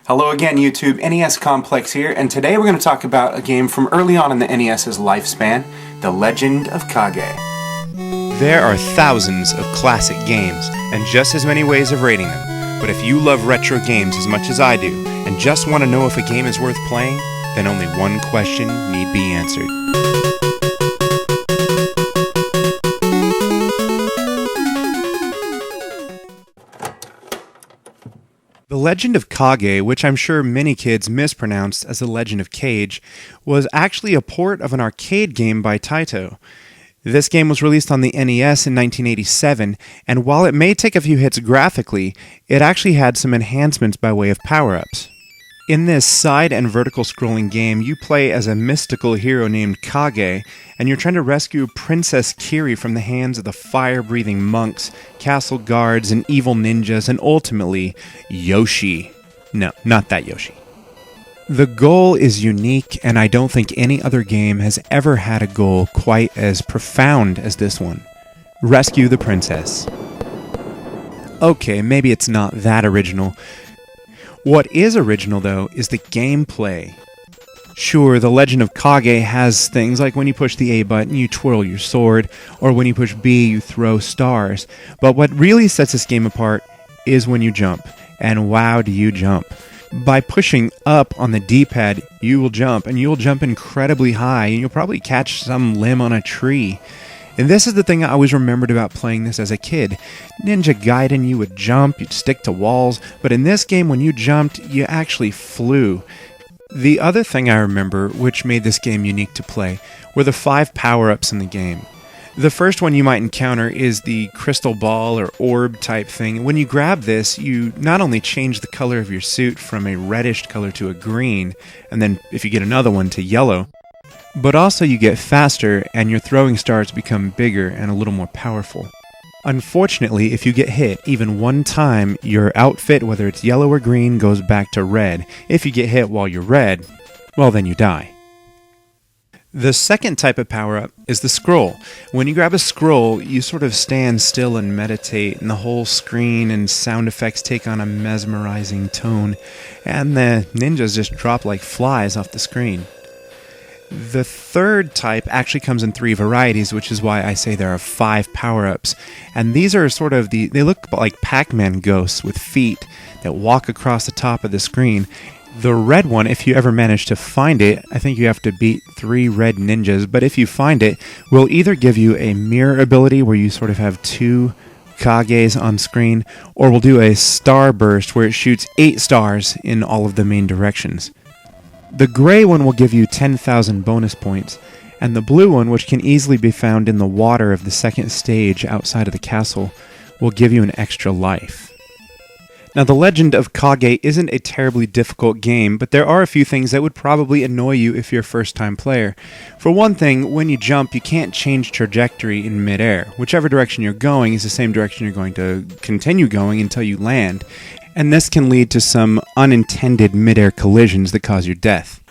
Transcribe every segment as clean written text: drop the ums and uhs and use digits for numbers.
Hello again, YouTube. NESComplex here, and today we're going to talk about a game from early on in the NES's lifespan, The Legend of Kage. There are thousands of classic games, and just as many ways of rating them. But if you love retro games as much as I do, and just want to know if a game is worth playing, then only one question need be answered. The Legend of Kage, which I'm sure many kids mispronounced as The Legend of Kage, was actually a port of an arcade game by Taito. This game was released on the NES in 1987, and while it may take a few hits graphically, it actually had some enhancements by way of power-ups. In this side and vertical scrolling game, you play as a mystical hero named Kage, and you're trying to rescue Princess Kiri from the hands of the fire-breathing monks, castle guards, and evil ninjas, and ultimately, Yoshi. No, not that Yoshi. The goal is unique, and I don't think any other game has ever had a goal quite as profound as this one. Rescue the princess. Okay, maybe it's not that original. What is original, though, is the gameplay. Sure, The Legend of Kage has things like when you push the A button, you twirl your sword, or when you push B, you throw stars. But what really sets this game apart is when you jump. And wow, do you jump. By pushing up on the D-pad, you will jump, and you'll jump incredibly high, and you'll probably catch some limb on a tree. And this is the thing I always remembered about playing this as a kid. Ninja Gaiden, you would jump, you'd stick to walls, but in this game, when you jumped, you actually flew. The other thing I remember, which made this game unique to play, were the 5 power-ups in the game. The first one you might encounter is the crystal ball or orb type thing. When you grab this, you not only change the color of your suit from a reddish color to a green, and then if you get another one to yellow, but also you get faster and your throwing stars become bigger and a little more powerful. Unfortunately, if you get hit even one time, your outfit, whether it's yellow or green, goes back to red. If you get hit while you're red, well then you die. The second type of power-up is the scroll. When you grab a scroll, you sort of stand still and meditate, and the whole screen and sound effects take on a mesmerizing tone, and the ninjas just drop like flies off the screen. The third type actually comes in 3 varieties, which is why I say there are 5 power-ups. And these are sort of they look like Pac-Man ghosts with feet that walk across the top of the screen. The red one, if you ever manage to find it, I think you have to beat 3 red ninjas, but if you find it, will either give you a mirror ability where you sort of have 2 Kages on screen, or will do a star burst where it shoots 8 stars in all of the main directions. The gray one will give you 10,000 bonus points, and the blue one, which can easily be found in the water of the second stage outside of the castle, will give you an extra life. Now, The Legend of Kage isn't a terribly difficult game, but there are a few things that would probably annoy you if you're a first-time player. For one thing, when you jump, you can't change trajectory in midair. Whichever direction you're going is the same direction you're going to continue going until you land, and this can lead to some unintended midair collisions that cause your death.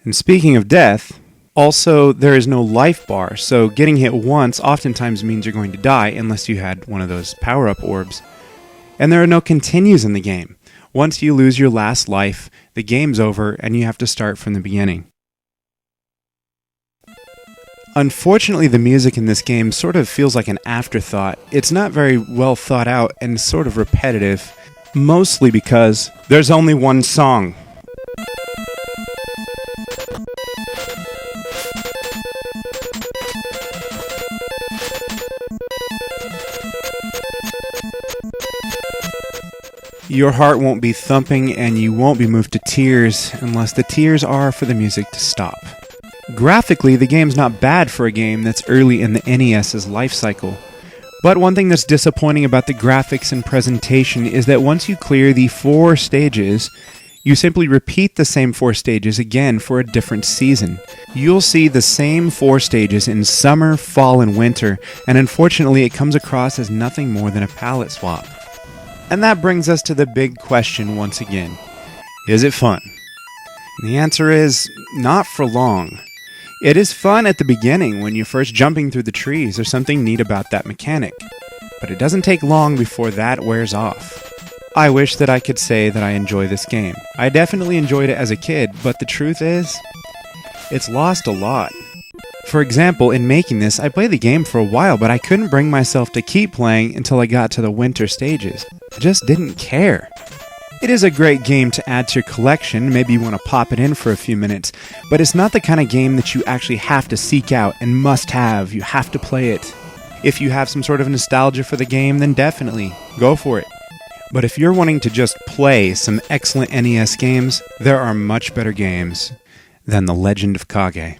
And speaking of death, also there is no life bar, so getting hit once oftentimes means you're going to die unless you had one of those power-up orbs. And there are no continues in the game. Once you lose your last life, the game's over and you have to start from the beginning. Unfortunately, the music in this game sort of feels like an afterthought. It's not very well thought out and sort of repetitive, mostly because there's only one song. Your heart won't be thumping and you won't be moved to tears unless the tears are for the music to stop. Graphically, the game's not bad for a game that's early in the NES's life cycle. But one thing that's disappointing about the graphics and presentation is that once you clear the 4 stages, you simply repeat the same 4 stages again for a different season. You'll see the same 4 stages in summer, fall, and winter, and unfortunately it comes across as nothing more than a palette swap. And that brings us to the big question once again. Is it fun? The answer is not for long. It is fun at the beginning when you're first jumping through the trees. There's something neat about that mechanic. But it doesn't take long before that wears off. I wish that I could say that I enjoy this game. I definitely enjoyed it as a kid, but the truth is, it's lost a lot. For example, in making this, I played the game for a while, but I couldn't bring myself to keep playing until I got to the winter stages. I just didn't care. It is a great game to add to your collection, maybe you want to pop it in for a few minutes, but it's not the kind of game that you actually have to seek out and must have. You have to play it. If you have some sort of nostalgia for the game, then definitely, go for it. But if you're wanting to just play some excellent NES games, there are much better games than The Legend of Kage.